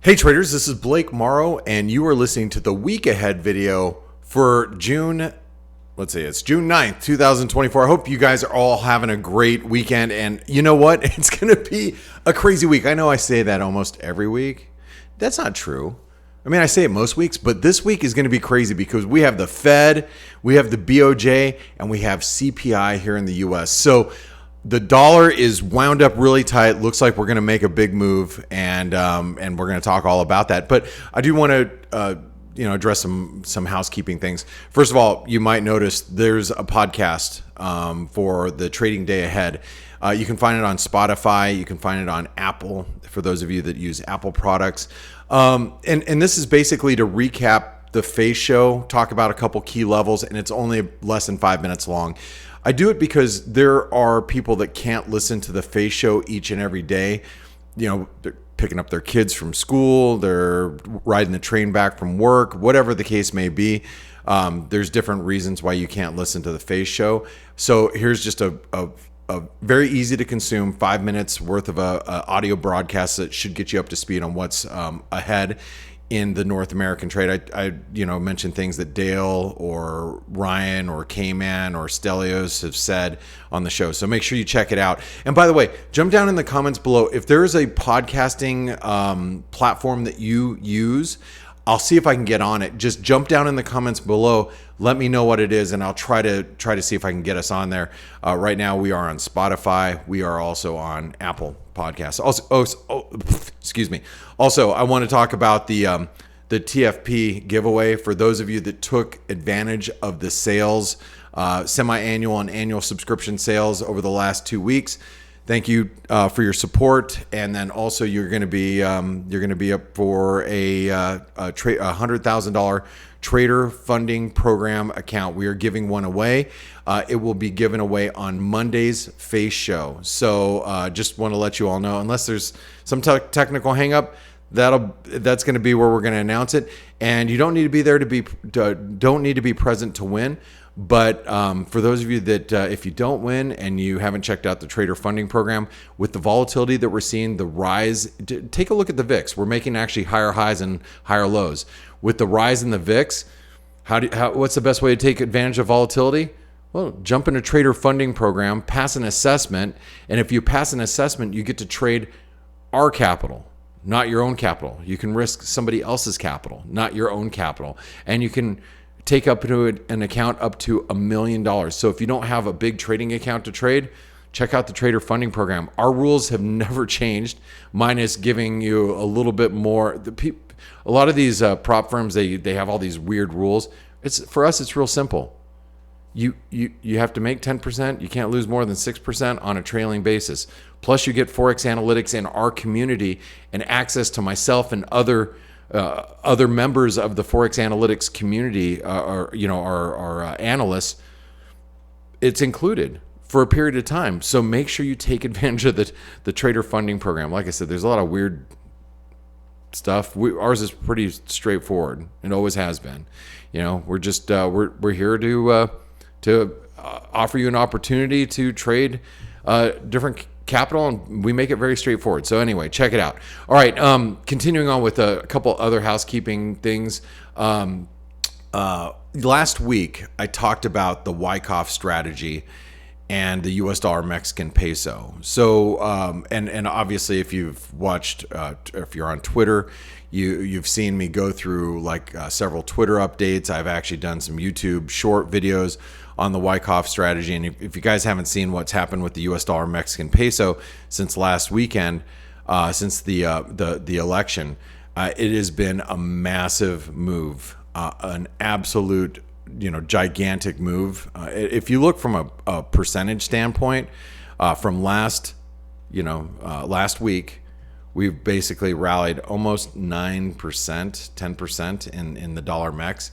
Hey traders, this is Blake Morrow, and you are listening to the week ahead video for June, let's see, it's June 9th, 2024. I hope you guys are all having a great weekend, and you know what? It's going to be a crazy week. I know I say that almost every week. That's not true. I mean, I say it most weeks, but this week is going to be crazy because we have the Fed, we have the BOJ, and we have CPI here in the US. So the dollar is wound up really tight. Looks like we're going to make a big move, and we're going to talk all about that. But I do want to address some housekeeping things. First of all, you might notice there's a podcast for the trading day ahead. You can find it on Spotify. You can find it on Apple for those of you that use Apple products. And this is basically to recap the F.A.C.E show, talk about a couple key levels, and it's only less than 5 minutes long. I do it because there are people that can't listen to the F.A.C.E show each and every day. You know, they're picking up their kids from school, they're riding the train back from work, whatever the case may be. There's different reasons why you can't listen to the F.A.C.E show. So here's just a very easy to consume 5 minutes worth of a audio broadcast that should get you up to speed on what's ahead in the North American trade. I mentioned things that Dale or Ryan or K-Man or Stelios have said on the show. So make sure you check it out. And by the way, jump down in the comments below. If there is a podcasting platform that you use, I'll see if I can get on it. Just jump down in the comments below. Let me know what it is, and I'll try to see if I can get us on there. Right now, we are on Spotify. We are also on Apple Podcasts. Excuse me. Also, I want to talk about the TFP giveaway for those of you that took advantage of the sales, semi-annual and annual subscription sales over the last 2 weeks. Thank you for your support, and then also you're going to be up for a $100,000 trader funding program account. We are giving one away. It will be given away on Monday's F.A.C.E show. So just want to let you all know, unless there's some technical hangup, that's going to be where we're going to announce it. And you don't need to be there don't need to be present to win. But for those of you that if you don't win and you haven't checked out the trader funding program, with the volatility that we're seeing, the rise, take a look at the VIX. We're making actually higher highs and higher lows. With the rise in the VIX, what's the best way to take advantage of volatility? Well, jump in a trader funding program, pass an assessment, and if you pass an assessment, you get to trade our capital, not your own capital. You can risk somebody else's capital, not your own capital, and you can take up to an account up to $1 million. So if you don't have a big trading account to trade, check out the trader funding program. Our rules have never changed, minus giving you a little bit more. A lot of these prop firms, they have all these weird rules. For us, it's real simple. You have to make 10%. You can't lose more than 6% on a trailing basis. Plus, you get Forex analytics in our community and access to myself and other members of the Forex analytics community, our analysts. It's included for a period of time. So make sure you take advantage of the trader funding program. Like I said, there's a lot of weird stuff. Ours is pretty straightforward. It always has been. We're just we're here to offer you an opportunity to trade different capital, and we make it very straightforward. So anyway, check it out. All right, continuing on with a couple other housekeeping things. Last week, I talked about the Wyckoff strategy and the US dollar Mexican peso. So, and obviously, if you've watched, if you're on Twitter, you've seen me go through several Twitter updates. I've actually done some YouTube short videos on the Wyckoff strategy. And if you guys haven't seen what's happened with the US dollar Mexican peso since last weekend, since the election, it has been a massive move, an absolute gigantic move. If you look from a percentage standpoint, from last week, we've basically rallied almost 9%, 10% in the dollar MEX.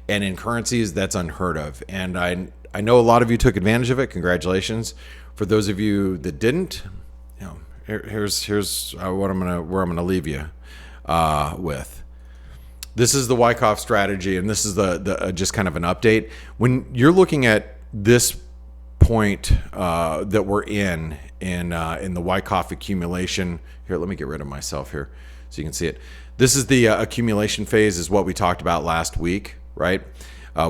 And in currencies, that's unheard of. And I know a lot of you took advantage of it. Congratulations. For those of you that didn't, here's where I'm gonna leave you with. This is the Wyckoff strategy, and this is the just kind of an update. When you're looking at this point that we're in the Wyckoff accumulation, here, let me get rid of myself here so you can see it. This is the accumulation phase, is what we talked about last week, right?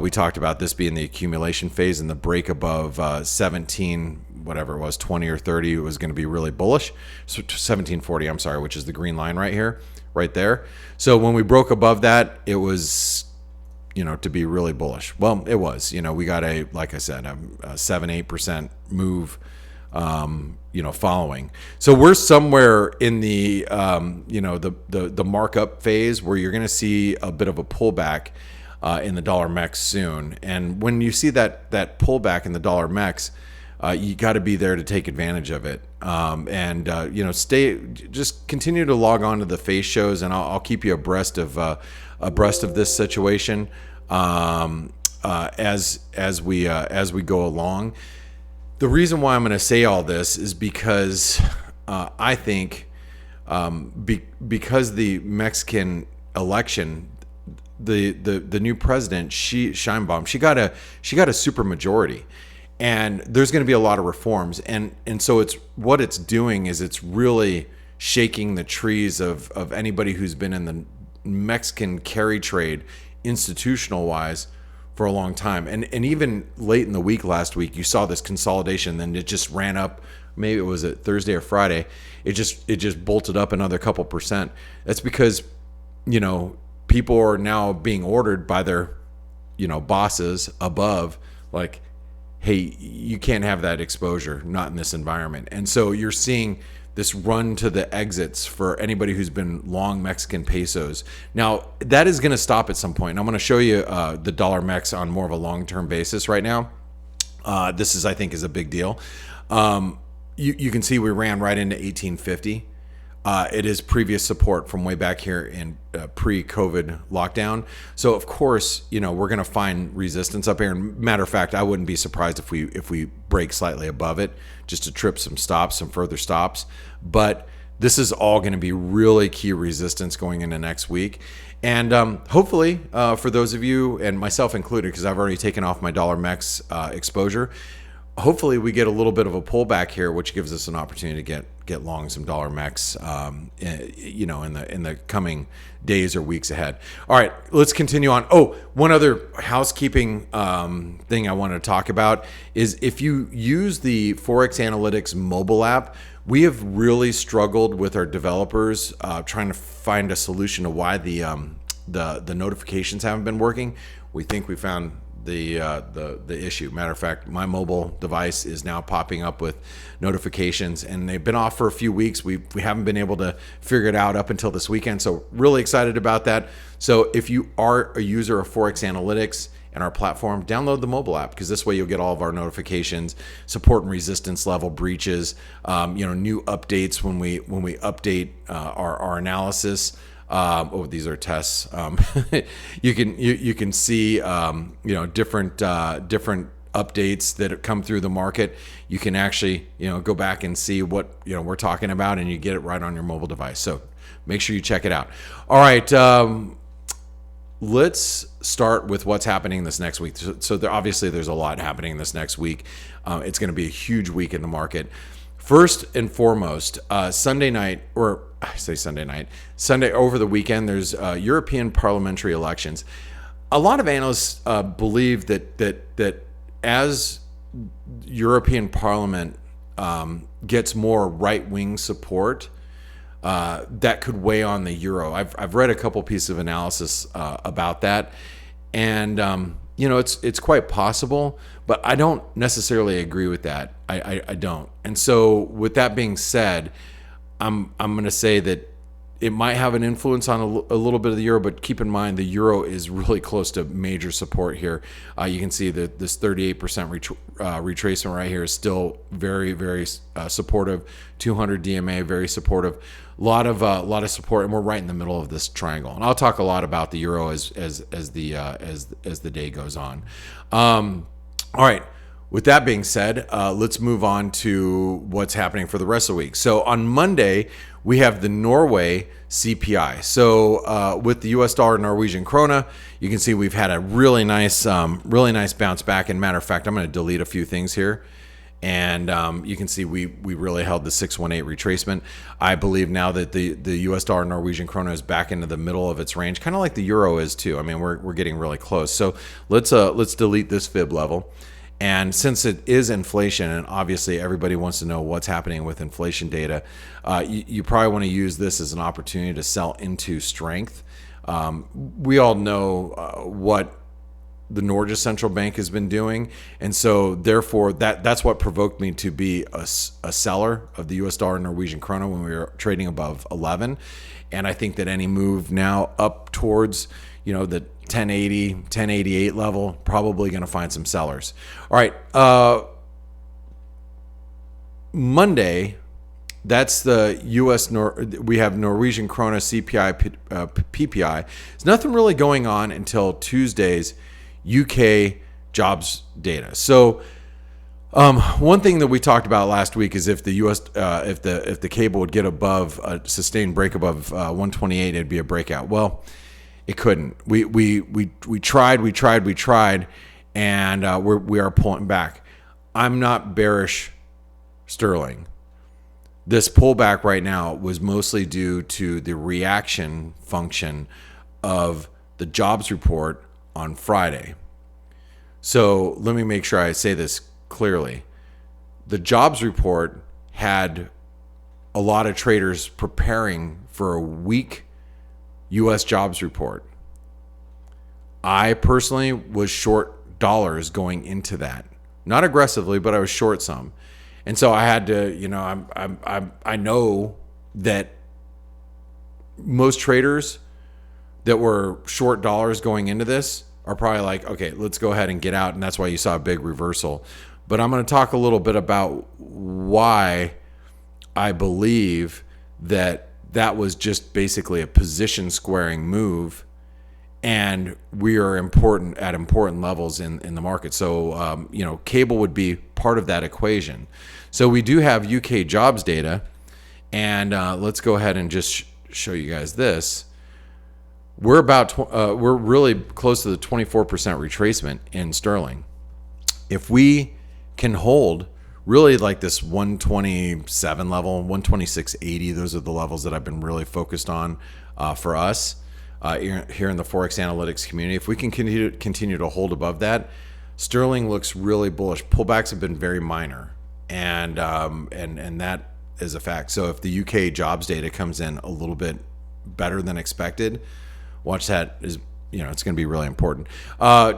We talked about this being the accumulation phase, and the break above 17, whatever it was, 20 or 30 was going to be really bullish. So 1740, I'm sorry, which is the green line right here, right there. So when we broke above that, it was, to be really bullish. Well, it was. We got like I said, a 7-8% move, following. So we're somewhere in the, the markup phase where you're going to see a bit of a pullback in the dollar MEX soon. And when you see that pullback in the dollar MEX, you got to be there to take advantage of it. Just continue to log on to the FA.C.E shows, and I'll keep you abreast of this situation as we go along. The reason why I'm going to say all this is because I think because the Mexican election, the new president, Sheinbaum, she got a super majority, and there's going to be a lot of reforms, and so what it's doing is it's really shaking the trees of anybody who's been in the Mexican carry trade institutional wise for a long time. And even late in the week last week, you saw this consolidation, then it just ran up. Maybe it was a Thursday or Friday. It just bolted up another couple percent. That's because, people are now being ordered by their, bosses above, like, hey, you can't have that exposure, not in this environment. And so you're seeing this run to the exits for anybody who's been long Mexican pesos. Now, that is going to stop at some point. And I'm going to show you the dollar MEX on more of a long-term basis right now. This is, I think, is a big deal. You can see we ran right into 1850. It is previous support from way back here in pre-COVID lockdown. So of course, we're going to find resistance up here. And matter of fact, I wouldn't be surprised if we break slightly above it, just to trip some further stops. But this is all going to be really key resistance going into next week. And hopefully, for those of you, and myself included, because I've already taken off my dollar MEX exposure, hopefully we get a little bit of a pullback here, which gives us an opportunity to get long some dollar MEX, in the coming days or weeks ahead. All right, let's continue on. Oh, one other housekeeping thing I want to talk about is if you use the Forex Analytics mobile app, we have really struggled with our developers trying to find a solution to why the notifications haven't been working. We think we found the issue. Matter of fact, my mobile device is now popping up with notifications, and they've been off for a few weeks. We haven't been able to figure it out up until this weekend, so really excited about that. So if you are a user of Forex Analytics and our platform, download the mobile app, because this way you'll get all of our notifications, support and resistance level breaches, new updates when we update our analysis. These are tests. You can see different updates that come through the market. You can actually go back and see what we're talking about, and you get it right on your mobile device. So make sure you check it out. All right, let's start with what's happening this next week. So obviously there's a lot happening this next week. It's going to be a huge week in the market. First and foremost, Sunday night, or I say Sunday night, Sunday over the weekend, there's European parliamentary elections. A lot of analysts believe that as European Parliament gets more right-wing support, that could weigh on the euro. I've read a couple pieces of analysis about that, and it's quite possible, but I don't necessarily agree with that. I don't. And so with that being said, I'm going to say that it might have an influence on a little bit of the euro, but keep in mind the euro is really close to major support here. You can see that this 38% retracement right here is still very, very supportive. 200 DMA, very supportive. A lot of support, and we're right in the middle of this triangle. And I'll talk a lot about the euro as the day goes on. All right. With that being said, let's move on to what's happening for the rest of the week. So on Monday, we have the Norway CPI. So with the US dollar Norwegian krona, you can see we've had a really nice bounce back. And matter of fact, I'm going to delete a few things here And you can see we really held the 618 retracement. I believe now that the US dollar Norwegian krona is back into the middle of its range, kind of like the euro is too. I mean, we're getting really close. So let's delete this fib level. And since it is inflation, and obviously everybody wants to know what's happening with inflation data, you probably want to use this as an opportunity to sell into strength. We all know what the Norges central bank has been doing, and so therefore that's what provoked me to be a seller of the US dollar Norwegian krona when we were trading above 11. And I think that any move now up towards the 1080, 1088 level, probably going to find some sellers. All right, Monday, that's the we have Norwegian krona CPI, PPI. There's nothing really going on until Tuesday's UK jobs data. So one thing that we talked about last week is if the US if the cable would get above a sustained break above 128, it'd be a breakout. Well, it couldn't. We tried, and we are pulling back. I'm not bearish sterling. This pullback right now was mostly due to the reaction function of the jobs report on Friday. So let me make sure I say this clearly. The jobs report had a lot of traders preparing for a weak U.S. jobs report. I personally was short dollars going into that. Not aggressively, but I was short some. And so I had to, I know that most traders that were short dollars going into this are probably like, okay, let's go ahead and get out. And that's why you saw a big reversal. But I'm going to talk a little bit about why I believe that was just basically a position squaring move, and we are at important levels in the market. So, cable would be part of that equation. So we do have UK jobs data, and let's go ahead and just show you guys this. We're we're really close to the 24% retracement in sterling. If we can hold really like this 127 level, 126.80, those are the levels that I've been really focused on for us here in the Forex Analytics community. If we can continue to hold above that, sterling looks really bullish. Pullbacks have been very minor, and that is a fact. So if the UK jobs data comes in a little bit better than expected, watch that. It's going to be really important.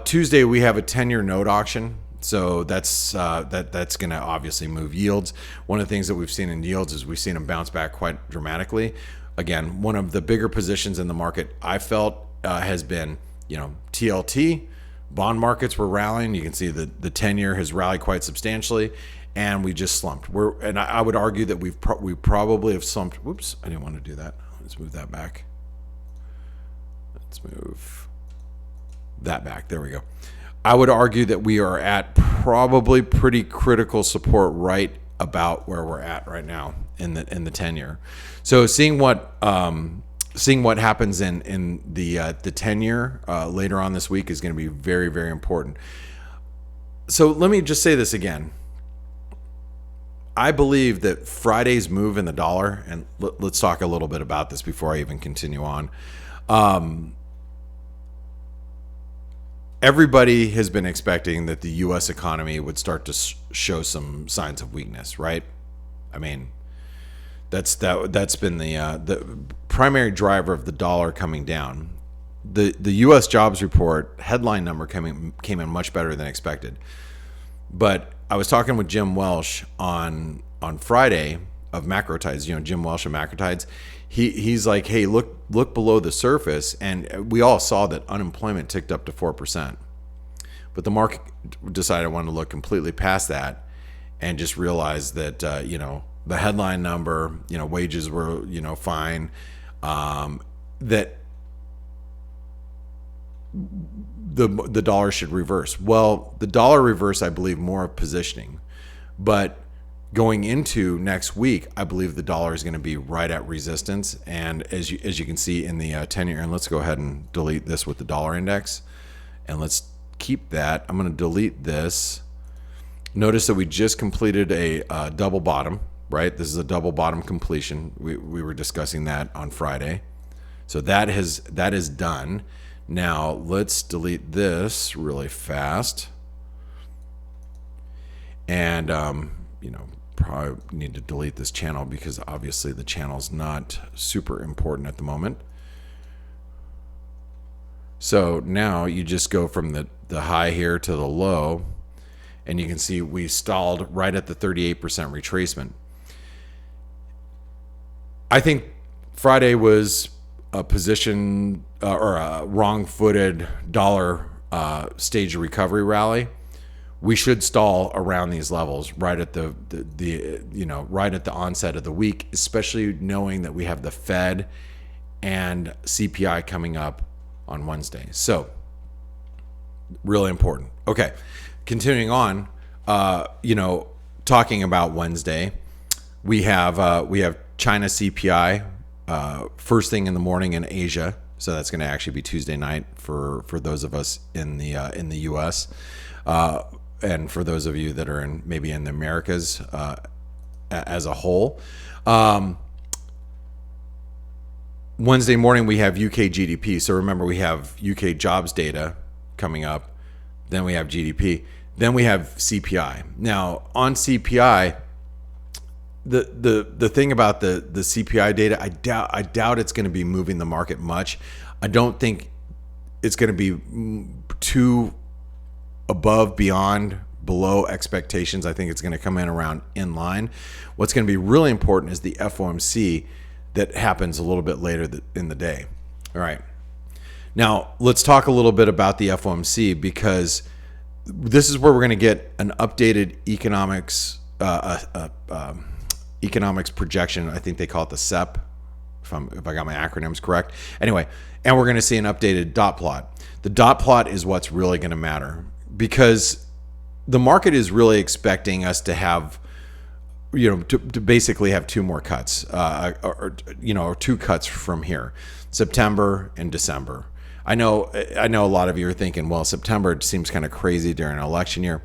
Tuesday we have a 10-year note auction. So that's going to obviously move yields. One of the things that we've seen in yields is we've seen them bounce back quite dramatically. Again, one of the bigger positions in the market I felt has been, TLT. Bond markets were rallying. You can see the 10-year has rallied quite substantially, and we just slumped. And I would argue that we probably have slumped. Whoops, I didn't want to do that. Let's move that back. Let's move that back. There we go. I would argue that we are at probably pretty critical support right about where we're at right now in the 10-year. So seeing what happens in the 10-year later on this week is going to be very, very important. So let me just say this again. I believe that Friday's move in the dollar, and let's talk a little bit about this before I even continue on. Everybody has been expecting that the U.S. economy would start to show some signs of weakness, right? I mean, that's been the primary driver of the dollar coming down. The U.S. jobs report headline number came in much better than expected. But I was talking with Jim Welsh on Friday of Macrotides. Jim Welsh of Macrotides. He's like, hey, look below the surface, and we all saw that unemployment ticked up to 4%. But the market decided I wanted to look completely past that and just realize that the headline number, wages were fine, that the dollar should reverse. Well, the dollar reverse, I believe, more of positioning, but going into next week, I believe the dollar is going to be right at resistance. And as you can see in the 10-year, and let's go ahead and delete this with the dollar index, and let's keep that. I'm going to delete this. Notice that we just completed a double bottom, right? This is a double bottom completion. We were discussing that on Friday. So that is done. Now let's delete this really fast. And, probably need to delete this channel because obviously the channel's not super important at the moment. So now you just go from the high here to the low, and you can see we stalled right at the 38% retracement. I think Friday was a position or a wrong-footed dollar stage of recovery rally. We should stall around these levels right at the right at the onset of the week, especially knowing that we have the Fed and CPI coming up on Wednesday. So really important. Okay, continuing on, talking about Wednesday, we have China CPI first thing in the morning in Asia. So that's going to actually be Tuesday night for those of us in the U.S. And for those of you that are maybe in the Americas as a whole. Wednesday morning, we have UK GDP. So remember, we have UK jobs data coming up. Then we have GDP. Then we have CPI. Now, on CPI, the thing about the CPI data, I doubt it's going to be moving the market much. I don't think it's going to be too above, beyond, below expectations. I think it's going to come in around in line. What's going to be really important is the FOMC that happens a little bit later in the day. All right. Now, let's talk a little bit about the FOMC, because this is where we're going to get an updated economics projection. I think they call it the SEP, if I got my acronyms correct. Anyway, and we're going to see an updated dot plot. The dot plot is what's really going to matter, because the market is really expecting us to have, to basically have two more cuts, or two cuts from here, September and December. I know a lot of you are thinking, well, September seems kind of crazy during an election year.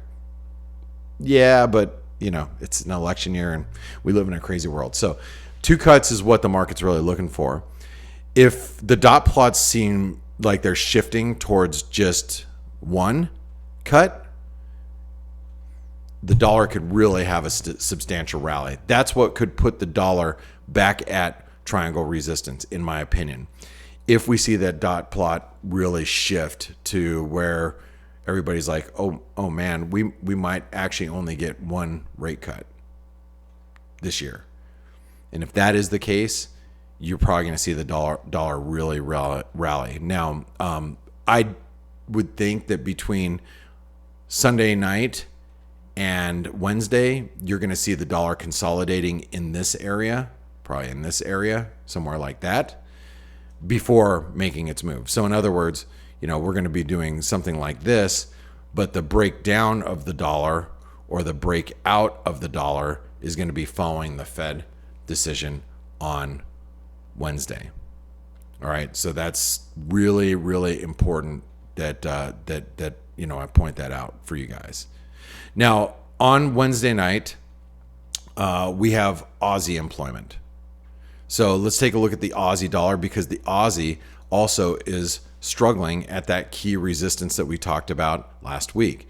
Yeah, but it's an election year and we live in a crazy world. So 2 cuts is what the market's really looking for. If the dot plots seem like they're shifting towards just 1 cut, the dollar could really have a substantial rally. That's what could put the dollar back at triangle resistance, in my opinion. If we see that dot plot really shift to where everybody's like, oh man, we might actually only get 1 rate cut this year. And if that is the case, you're probably going to see the dollar really rally. Now, I would think that between Sunday night and Wednesday, you're going to see the dollar consolidating in this area, probably in this area, somewhere like that, before making its move. So in other words, we're going to be doing something like this, but the breakdown of the dollar or the breakout of the dollar is going to be following the Fed decision on Wednesday. All right, so that's really, really important that I point that out for you guys. Now, on Wednesday night, we have Aussie employment. So let's take a look at the Aussie dollar, because the Aussie also is struggling at that key resistance that we talked about last week.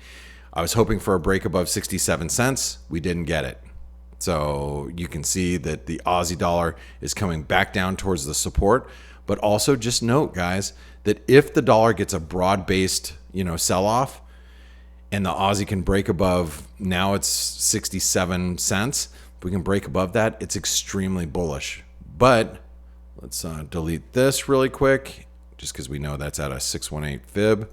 I was hoping for a break above 67 cents. We didn't get it. So you can see that the Aussie dollar is coming back down towards the support. But also just note, guys, that if the dollar gets a broad-based, sell-off, and the Aussie can break above, now it's 67 cents. If we can break above that, it's extremely bullish. But let's delete this really quick, just because we know that's at a 618 fib.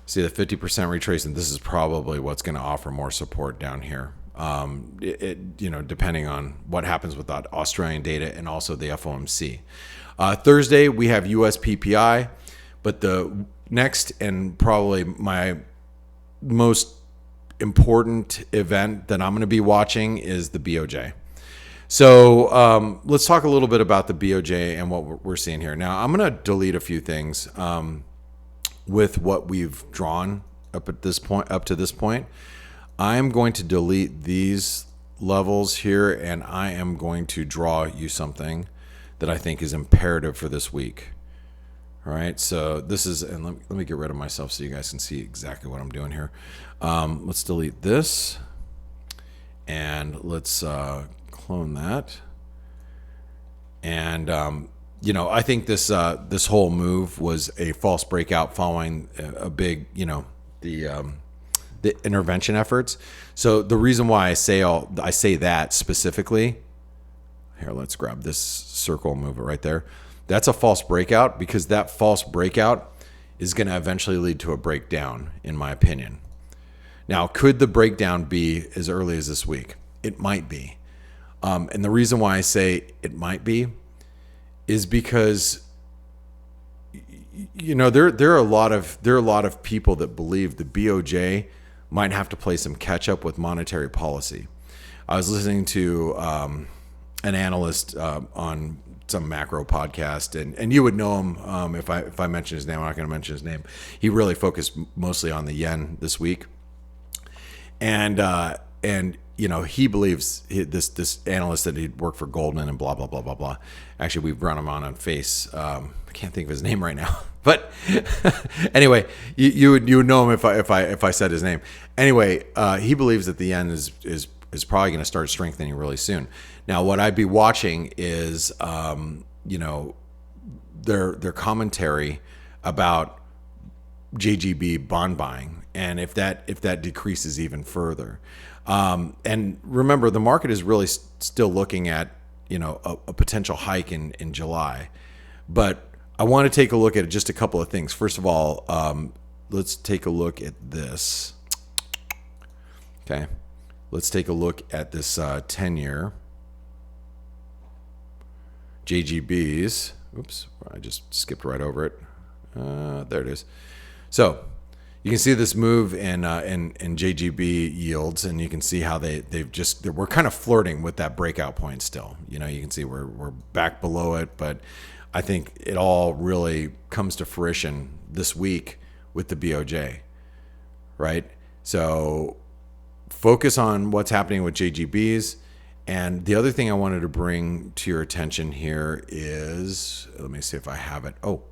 See the 50% retracement. This is probably what's going to offer more support down here. Depending on what happens with that Australian data and also the FOMC. Thursday we have US PPI, but the next and probably my most important event that I'm going to be watching is the BOJ. So let's talk a little bit about the BOJ and what we're seeing here. Now, I'm going to delete a few things with what we've drawn up to this point, I'm going to delete these levels here, and I am going to draw you something that I think is imperative for this week. All right, so this is, and let me get rid of myself so you guys can see exactly what I'm doing here. Let's delete this, and let's clone that. And you know, I think this this whole move was a false breakout following a big, you know, the intervention efforts. So the reason why I say that specifically, here, let's grab this circle and move it right there. That's a false breakout, because that false breakout is going to eventually lead to a breakdown, in my opinion. Now, could the breakdown be as early as this week? It might be. And the reason why I say it might be is because, you know, there are a lot of people that believe the BOJ might have to play some catch up with monetary policy. I was listening to an analyst on some macro podcast, and you would know him if I mention his name. I'm not going to mention his name. He really focused mostly on the yen this week, and you know, he believes this analyst that he'd worked for Goldman and blah blah blah blah blah. Actually, we've run him on F.A.C.E. I can't think of his name right now, but anyway, you would know him if I said his name. Anyway, he believes that the yen is probably going to start strengthening really soon. Now, what I'd be watching is, you know, their commentary about JGB bond buying, and if that decreases even further. And remember, the market is really still looking at, you know, a potential hike in July. But I want to take a look at just a couple of things. First of all, let's take a look at this. Okay. Let's take a look at this 10-year JGBs. Oops, I just skipped right over it. There it is. So you can see this move in JGB yields, and you can see how we're kind of flirting with that breakout point still. You know, you can see we're back below it, but I think it all really comes to fruition this week with the BOJ, right? So focus on what's happening with JGBs. And the other thing I wanted to bring to your attention here is, let me see if I have it. Oh,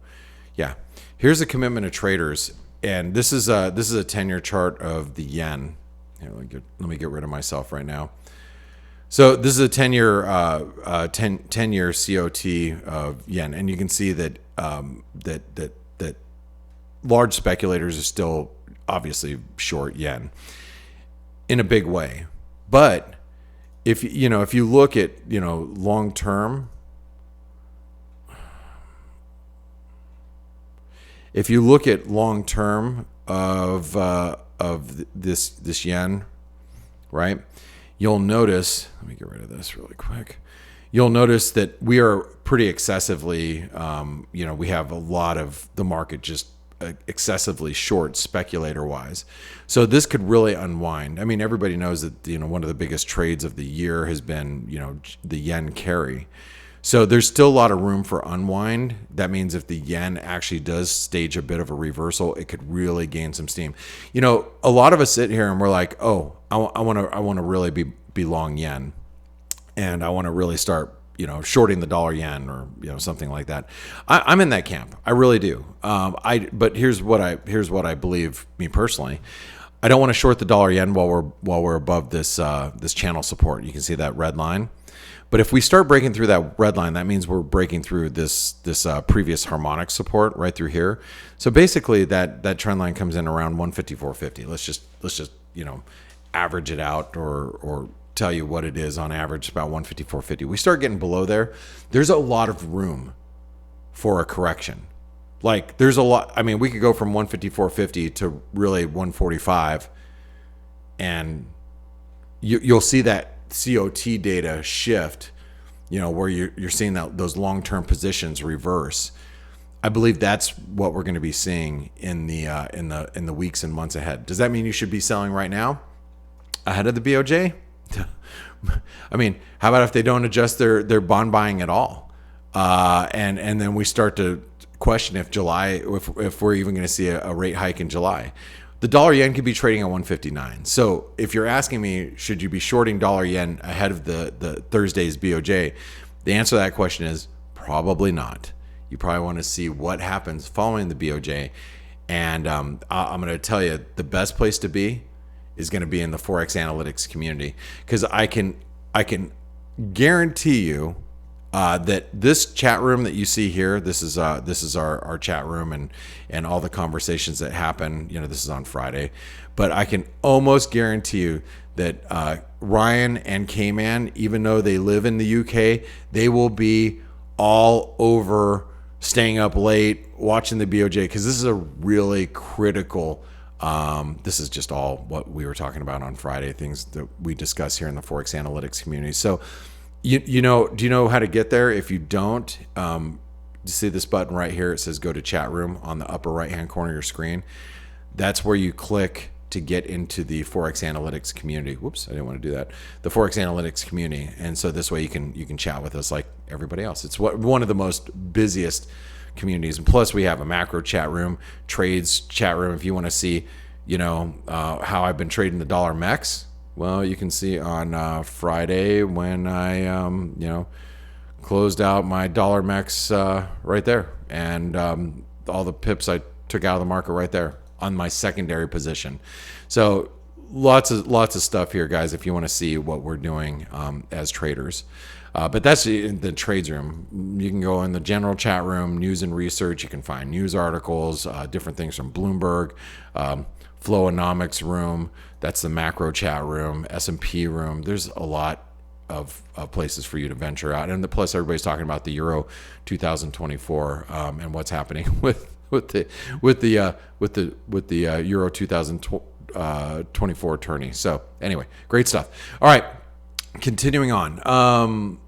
yeah. Here's a commitment of traders. And this is a 10-year chart of the yen. Here, let me get rid of myself right now. So this is a 10-year 10-year COT of yen, and you can see that that large speculators are still obviously short yen in a big way. But if you look at, you know, long term, if you look at long term of this yen, right, you'll notice, let me get rid of this really quick. You'll notice that we are pretty excessively, you know, we have a lot of the market just excessively short speculator wise. So this could really unwind. I mean, everybody knows that, you know, one of the biggest trades of the year has been, you know, the yen carry. So there's still a lot of room for unwind. That means if the yen actually does stage a bit of a reversal, it could really gain some steam. You know, a lot of us sit here and we're like, oh, I want to really be long yen, and I want to really start, you know, shorting the dollar yen, or, you know, something like that. I'm in that camp. I really do. But here's what I believe, me personally. I don't want to short the dollar yen while we're above this channel support. You can see that red line. But if we start breaking through that red line, that means we're breaking through this previous harmonic support right through here. So basically, that trend line comes in around 154.50. Let's just you know, average it out, or tell you what it is on average, about 154.50. We start getting below there, there's a lot of room for a correction. Like, there's a lot. I mean, we could go from 154.50 to really 145, and you'll see that COT data shift, you know, where you're seeing those long-term positions reverse. I believe that's what we're going to be seeing in the weeks and months ahead. Does that mean you should be selling right now ahead of the BOJ? I mean, how about if they don't adjust their bond buying at all, and then we start to question if we're even going to see a rate hike in July. the dollar yen could be trading at 159. So if you're asking me, should you be shorting dollar yen ahead of the Thursday's BOJ? The answer to that question is probably not. You probably want to see what happens following the BOJ. And I'm going to tell you, the best place to be is going to be in the Forex analytics community, because I can guarantee you that this chat room that you see here, this is our chat room and all the conversations that happen. This is on Friday, but I can almost guarantee you that Ryan and K-Man, even though they live in the UK, they will be all over staying up late watching the BOJ, because this is a really critical. This is just all what we were talking about on Friday, things that we discuss here in the Forex analytics community. So, do you know how to get there? If you don't, you see this button right here. It says go to chat room on the upper right hand corner of your screen. That's where you click to get into the Forex analytics community. Whoops, I didn't want to do that. The Forex analytics community, and so this way you can chat with us like everybody else. It's one of the most busiest communities, and plus we have a macro chat room, trades chat room. If you want to see, how I've been trading the dollar MEX, well, you can see on Friday when I closed out my dollar MEX right there, and all the pips I took out of the market right there on my secondary position. So lots of stuff here, guys, if you want to see what we're doing as traders. But that's in the trades room. You can go in the general chat room, news and research. You can find news articles, different things from Bloomberg, Flowonomics room. That's the macro chat room, S&P room. There's a lot of places for you to venture out. And plus, everybody's talking about the Euro 2024 and what's happening with the Euro 2024 tourney. So anyway, great stuff. All right, continuing on.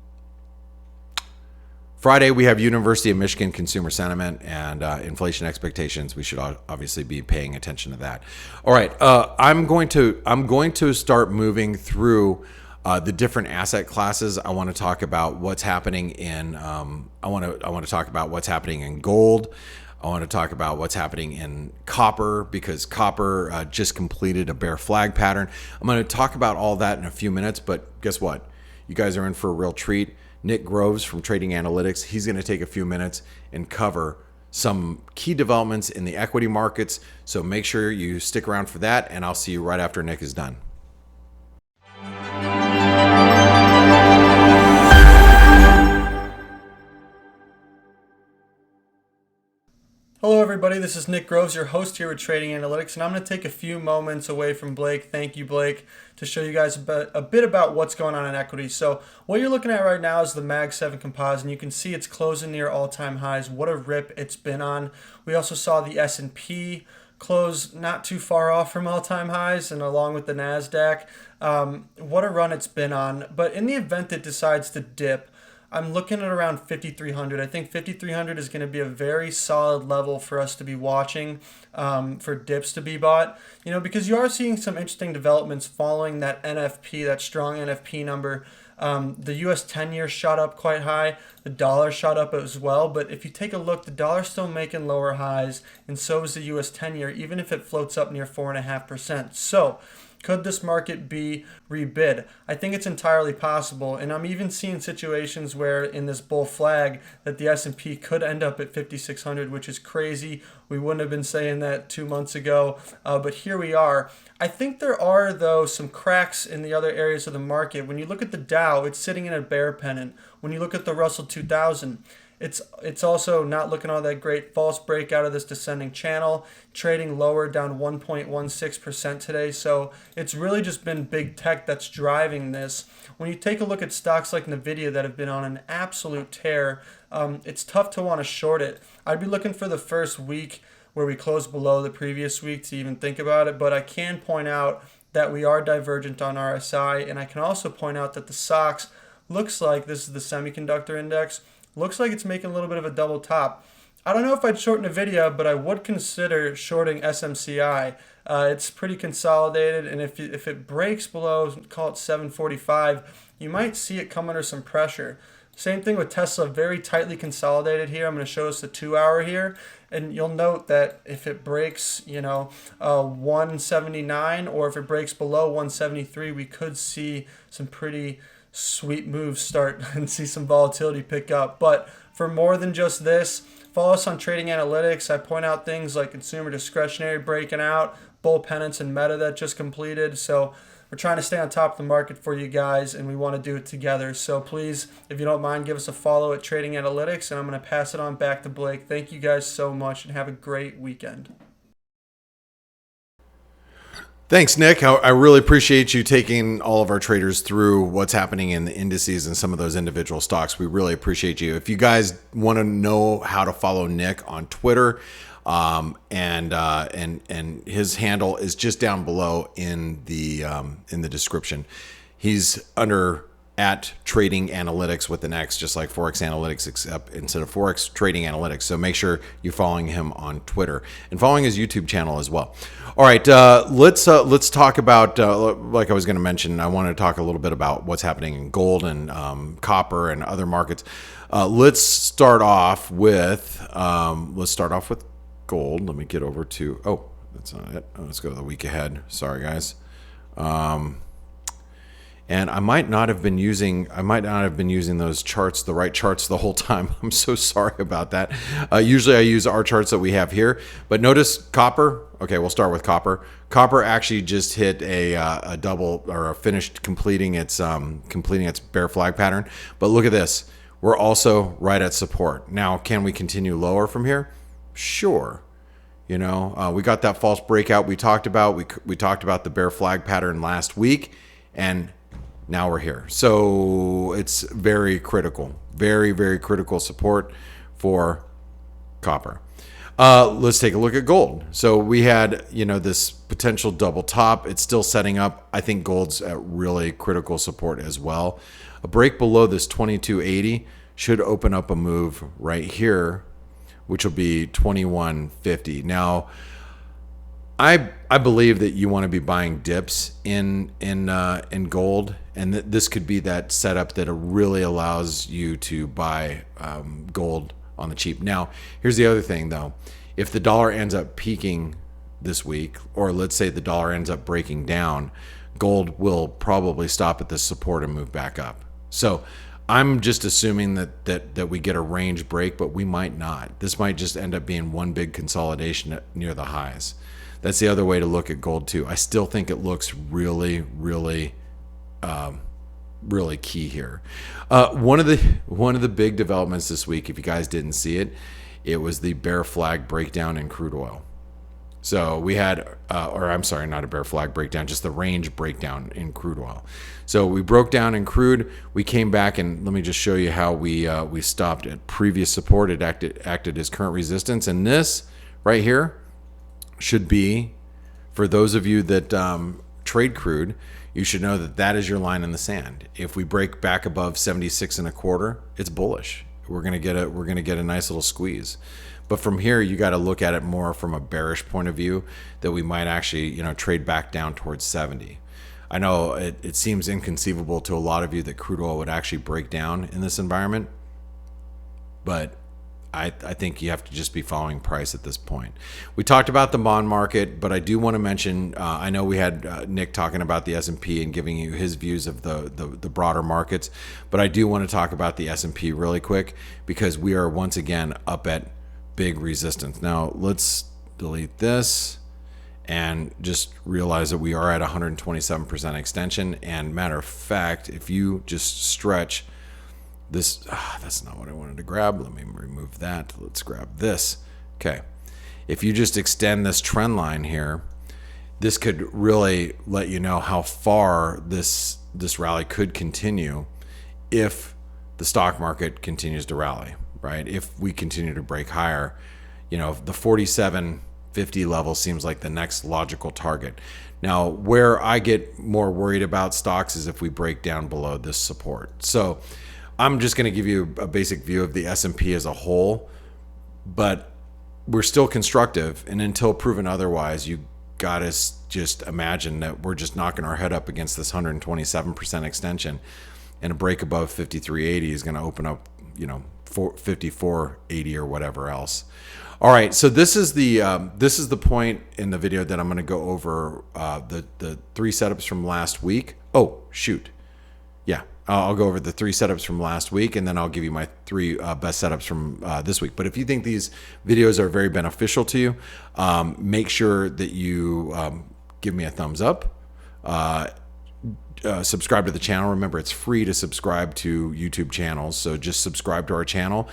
Friday, we have University of Michigan consumer sentiment and inflation expectations. We should obviously be paying attention to that. All right, I'm going to start moving through the different asset classes. I want to talk about what's happening in. I want to talk about what's happening in gold. I want to talk about what's happening in copper, because copper just completed a bear flag pattern. I'm going to talk about all that in a few minutes, but guess what? You guys are in for a real treat. Nick Groves from Trading Analytix, he's going to take a few minutes and cover some key developments in the equity markets. So make sure you stick around for that, and I'll see you right after Nick is done. Hello everybody, this is Nick Groves, your host here with Trading Analytix, and I'm going to take a few moments away from Blake, thank you Blake, to show you guys a bit about what's going on in equity. So what you're looking at right now is the Mag 7 composite, and you can see it's closing near all-time highs. What a rip it's been on. We also saw the S&P close not too far off from all-time highs, and along with the NASDAQ. What a run it's been on. But in the event it decides to dip, I'm looking at around 5,300. I think 5,300 is going to be a very solid level for us to be watching, for dips to be bought. Because you are seeing some interesting developments following that NFP, that strong NFP number. The US 10-year shot up quite high. The dollar shot up as well. But if you take a look, the dollar's still making lower highs, and so is the US 10-year, even if it floats up near 4.5%. So could this market be rebid? I think it's entirely possible, and I'm even seeing situations where in this bull flag that the S&P could end up at 5,600, which is crazy. We wouldn't have been saying that 2 months ago, but here we are. I think there are, though, some cracks in the other areas of the market. When you look at the Dow, it's sitting in a bear pennant. When you look at the Russell 2000, it's also not looking all that great. False break out of this descending channel, trading lower, down 1.16% today. So it's really just been big tech that's driving this. When you take a look at stocks like Nvidia that have been on an absolute tear, it's tough to want to short it. I'd be looking for the first week where we close below the previous week to even think about it. But I can point out that we are divergent on RSI, and I can also point out that the SOX looks like, this is the semiconductor index, looks like it's making a little bit of a double top. I don't know if I'd short Nvidia, but I would consider shorting SMCI. It's pretty consolidated, and if it breaks below, call it 745, you might see it come under some pressure. Same thing with Tesla, very tightly consolidated here. I'm going to show us the 2-hour here. And you'll note that if it breaks, 179, or if it breaks below 173, we could see some pretty sweet moves start and see some volatility pick up. But for more than just this, follow us on Trading Analytics. I point out things like consumer discretionary breaking out, bull pennants and meta that just completed. So we're trying to stay on top of the market for you guys, and we want to do it together. So please, if you don't mind, give us a follow at Trading Analytics, and I'm going to pass it on back to Blake. Thank you guys so much, and have a great weekend. Thanks, Nick. I really appreciate you taking all of our traders through what's happening in the indices and some of those individual stocks. We really appreciate you. If you guys want to know how to follow Nick on Twitter, and his handle is just down below in the description. He's under at Trading Analytix with an X, just like Forex Analytics, except instead of Forex, Trading Analytics. So make sure you're following him on Twitter and following his YouTube channel as well. All right, let's talk about, like I was going to mention, I want to talk a little bit about what's happening in gold and copper and other markets. Let's start off with gold. Let me get over to, oh, that's not it. Let's go to the week ahead. Sorry, guys. And I might not have been using those charts, the right charts the whole time. I'm so sorry about that. Usually I use our charts that we have here, but notice copper. Okay, we'll start with copper. Copper actually just hit a double, or finished completing its bear flag pattern. But look at this. We're also right at support. Now, can we continue lower from here? Sure. We got that false breakout we talked about. We talked about the bear flag pattern last week, and now we're here. So it's very critical, very, very critical support for copper. Let's take a look at gold. So we had, this potential double top. It's still setting up. I think gold's at really critical support as well. A break below this 2280 should open up a move right here, which will be 2150. Now, I believe that you want to be buying dips in gold, and this could be that setup that really allows you to buy gold on the cheap. Now, here's the other thing, though. If the dollar ends up peaking this week, or let's say the dollar ends up breaking down, gold will probably stop at this support and move back up. So I'm just assuming that we get a range break, but we might not. This might just end up being one big consolidation near the highs. That's the other way to look at gold too. I still think it looks really, really, really key here. One of the big developments this week, if you guys didn't see it, it was the bear flag breakdown in crude oil. So we had, not a bear flag breakdown, just the range breakdown in crude oil. So we broke down in crude. We came back, and let me just show you how we stopped at previous support. It acted as current resistance, and this right here should be, for those of you that trade crude, you should know that is your line in the sand. If we break back above 76.25, it's bullish. We're gonna get a nice little squeeze. But from here, you got to look at it more from a bearish point of view, that we might actually, trade back down towards 70. I know it seems inconceivable to a lot of you that crude oil would actually break down in this environment, but I think you have to just be following price at this point. We talked about the bond market, but I do want to mention, I know we had Nick talking about the S&P and giving you his views of the broader markets, but I do want to talk about the S&P really quick, because we are once again up at big resistance. Now let's delete this and just realize that we are at 127% extension. And matter of fact, if you just stretch this, that's not what I wanted to grab. Let me remove that. Let's grab this. Okay. If you just extend this trend line here, this could really let you know how far this rally could continue if the stock market continues to rally, right? If we continue to break higher, the 47.50 level seems like the next logical target. Now, where I get more worried about stocks is if we break down below this support. So I'm just going to give you a basic view of the S&P as a whole, but we're still constructive, and until proven otherwise, you got to just imagine that we're just knocking our head up against this 127% extension. and a break above 53.80 is going to open up, 54.80 or whatever else. All right, so this is the point in the video that I'm going to go over the 3 setups from last week. Oh, shoot. Yeah, I'll go over the 3 setups from last week, and then I'll give you my 3 best setups from this week. But if you think these videos are very beneficial to you, make sure that you give me a thumbs up. Subscribe to the channel. Remember, it's free to subscribe to YouTube channels, so just subscribe to our channel.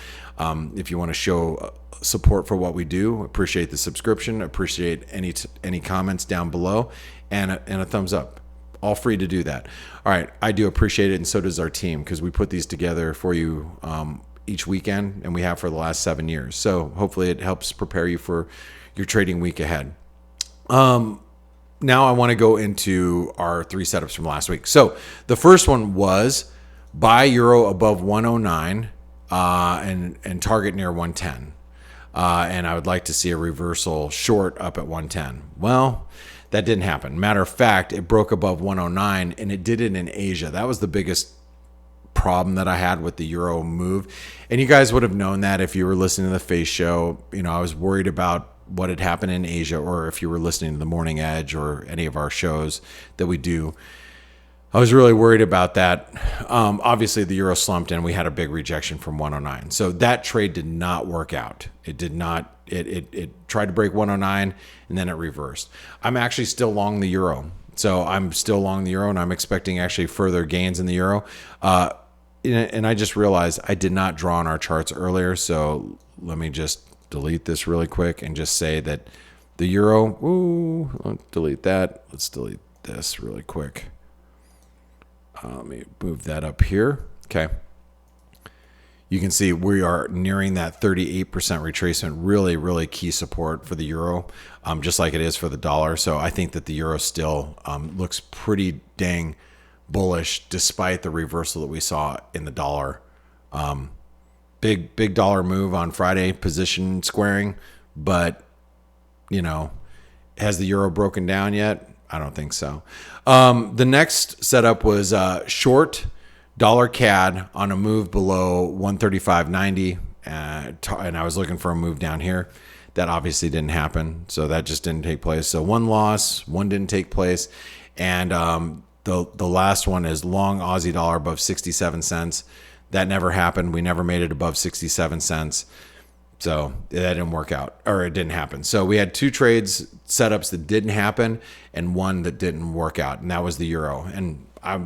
If you want to show support for what we do, appreciate the subscription, appreciate any comments down below, and a thumbs up. All free to do that. All right, I do appreciate it, and so does our team, because we put these together for you each weekend, and we have for the last 7 years. So hopefully it helps prepare you for your trading week ahead. Now I want to go into our 3 setups from last week. So the first one was buy euro above 109 and target near 110. And I would like to see a reversal short up at 110. Well, that didn't happen. Matter of fact, it broke above 109, and it did it in Asia. That was the biggest problem that I had with the euro move. And you guys would have known that if you were listening to the F.A.C.E show. I was worried about what had happened in Asia, or if you were listening to the Morning Edge or any of our shows that we do. I was really worried about that. Obviously, the euro slumped, and we had a big rejection from 109. So that trade did not work out. It did not. It tried to break 109, and then it reversed. I'm actually still long the euro. So I'm still long the euro, and I'm expecting actually further gains in the euro. And I just realized I did not draw on our charts earlier. So let me just delete this really quick and just say that the euro, let's delete that. Let's delete this really quick. Let me move that up here. Okay. You can see we are nearing that 38% retracement, really, really key support for the euro, just like it is for the dollar. So I think that the euro still looks pretty dang bullish despite the reversal that we saw in the dollar. Big dollar move on Friday, position squaring, but has the euro broken down yet? I don't think so. The next setup was short dollar CAD on a move below 135.90, and I was looking for a move down here. That obviously didn't happen, so that just didn't take place. So 1 loss, 1 didn't take place, and the last one is long Aussie dollar above 67 cents. That never happened. We never made it above 67 cents. So that didn't work out, or it didn't happen. So we had 2 trades setups that didn't happen and 1 that didn't work out, and that was the euro. And I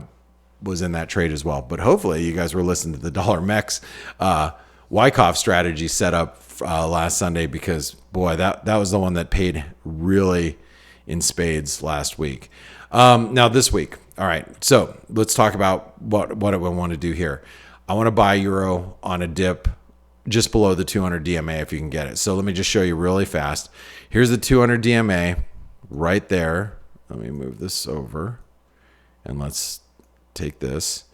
was in that trade as well. But hopefully you guys were listening to the dollar MEX Wyckoff strategy setup last Sunday, because boy, that was the one that paid really in spades last week. Now this week, all right. So let's talk about what I want to do here. I want to buy euro on a dip just below the 200 DMA if you can get it. So let me just show you really fast. Here's the 200 DMA right there. Let me move this over, and let's take this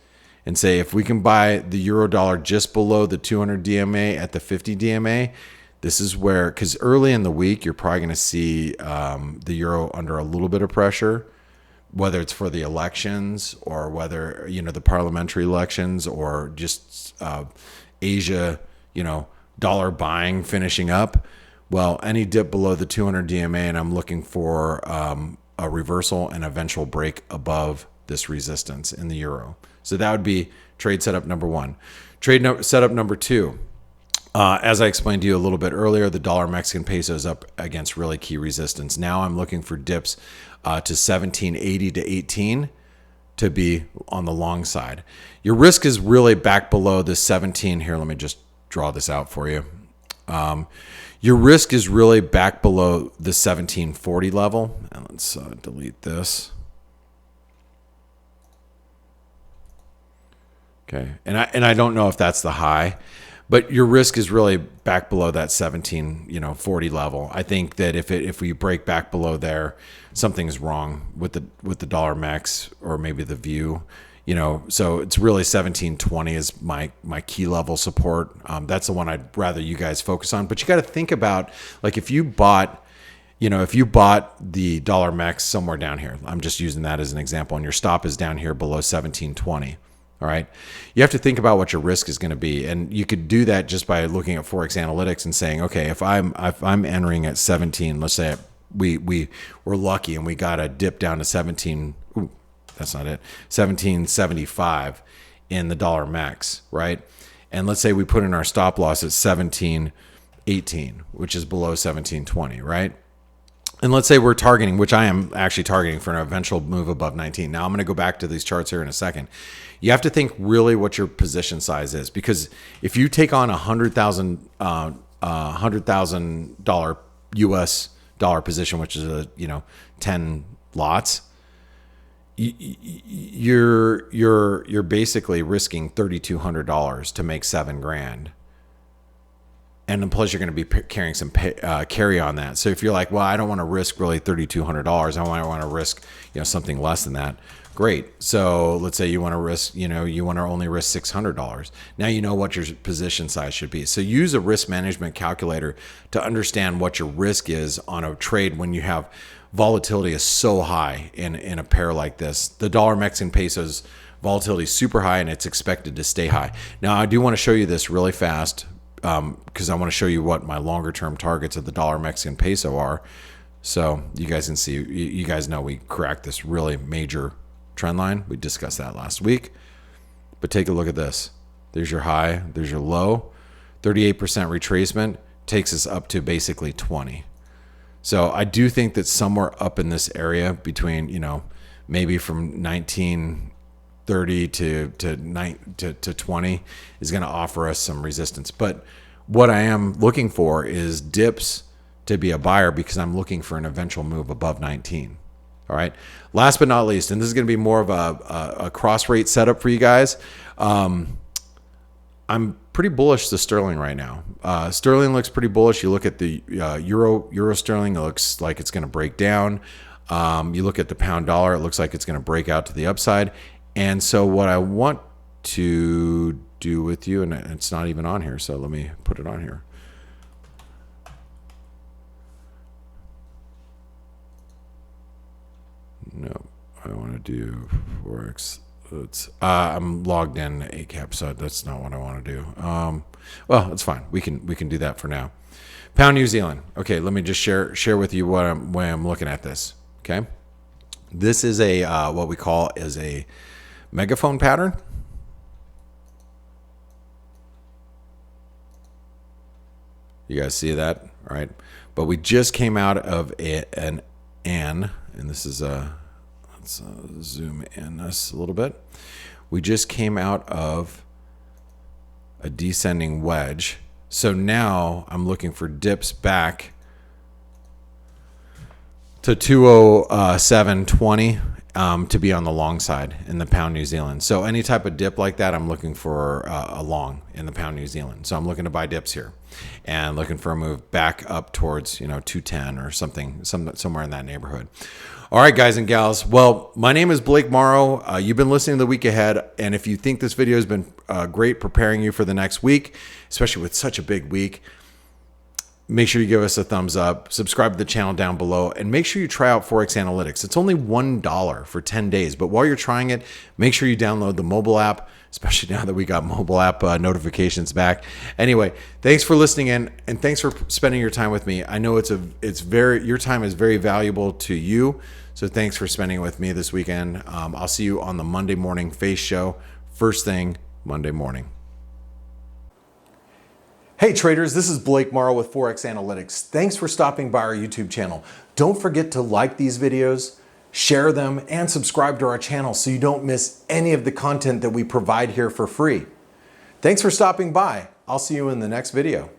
and say if we can buy the euro dollar just below the 200 DMA at the 50 DMA, this is where, because early in the week you're probably going to see the euro under a little bit of pressure, whether it's for the elections or whether the parliamentary elections or just Asia, dollar buying finishing up. Well, any dip below the 200 DMA, and I'm looking for a reversal and eventual break above this resistance in the euro. So that would be trade setup number 1. Setup number 2. As I explained to you a little bit earlier, the dollar Mexican peso is up against really key resistance. Now I'm looking for dips to 17.80 to 18 to be on the long side. Your risk is really back below the 17 here. Let me just draw this out for you. Your risk is really back below the 1740 level. And let's delete this. Okay, and I don't know if that's the high, but your risk is really back below that 1740 level. I think that if we break back below there, something's wrong with the dollar MEX or maybe the view. So it's really 1720 is my key level support. That's the one I'd rather you guys focus on. But you got to think about, like, if you bought the dollar MEX somewhere down here, I'm just using that as an example, and your stop is down here below 1720. All right. You have to think about what your risk is going to be. And you could do that just by looking at Forex Analytics and saying, okay, if I'm entering at 17, let's say we're lucky and we got a dip down to 17. Ooh, that's not it. 1775 in the dollar max, right? And let's say we put in our stop loss at 1718, which is below 1720, right? And let's say we're targeting, which I am actually targeting for an eventual move above 19. Now I'm going to go back to these charts here in a second. You have to think really what your position size is, because if you take on $100,000 US dollar position, which is 10 lots, you're basically risking $3,200 to make $7,000. And then plus you're going to be carrying some carry on that. So if you're like, well, I don't want to risk really $3,200. I want to risk, something less than that. Great. So let's say you want to risk, you want to only risk $600. Now you know what your position size should be. So use a risk management calculator to understand what your risk is on a trade when you have volatility is so high in a pair like this. The dollar Mexican peso's volatility is super high and it's expected to stay high. Now I do want to show you this really fast, because I want to show you what my longer term targets of the dollar Mexican peso are. So you guys can see, you guys know we cracked this really major trend line. We discussed that last week, but take a look at this. There's your high, there's your low, 38% retracement takes us up to basically 20. So I do think that somewhere up in this area between, maybe from 1930 to 20 is going to offer us some resistance. But what I am looking for is dips to be a buyer, because I'm looking for an eventual move above 19. All right. Last but not least, and this is going to be more of a cross rate setup for you guys. I'm pretty bullish the sterling right now. Sterling looks pretty bullish. You look at the euro sterling, it looks like it's going to break down. You look at the pound dollar, it looks like it's going to break out to the upside. And so what I want to do with you, and it's not even on here, so let me put it on here. No, I want to do Forex. I'm logged in ACAP, so that's not what I want to do. Well, it's fine. We can do that for now. Pound New Zealand. Okay, let me just share with you way I'm looking at this. Okay, this is a what we call is a megaphone pattern. You guys see that? All right, but we just came out of and this is let's zoom in this a little bit. We just came out of a descending wedge. So now I'm looking for dips back to 207.20 to be on the long side in the pound New Zealand. So any type of dip like that, I'm looking for a long in the pound New Zealand. So I'm looking to buy dips here and looking for a move back up towards 210 or something, somewhere in that neighborhood. All right, guys and gals. Well, my name is Blake Morrow. You've been listening to The Week Ahead. And if you think this video has been great preparing you for the next week, especially with such a big week, make sure you give us a thumbs up, subscribe to the channel down below, and make sure you try out Forex Analytics. It's only $1 for 10 days. But while you're trying it, make sure you download the mobile app, especially now that we got mobile app notifications back. Anyway, thanks for listening in, and thanks for spending your time with me. I know your time is very valuable to you, so thanks for spending it with me this weekend. I'll see you on the Monday morning F.A.C.E show, first thing Monday morning. Hey traders, this is Blake Morrow with Forex Analytics. Thanks for stopping by our YouTube channel. Don't forget to like these videos, share them, and subscribe to our channel so you don't miss any of the content that we provide here for free. Thanks for stopping by. I'll see you in the next video.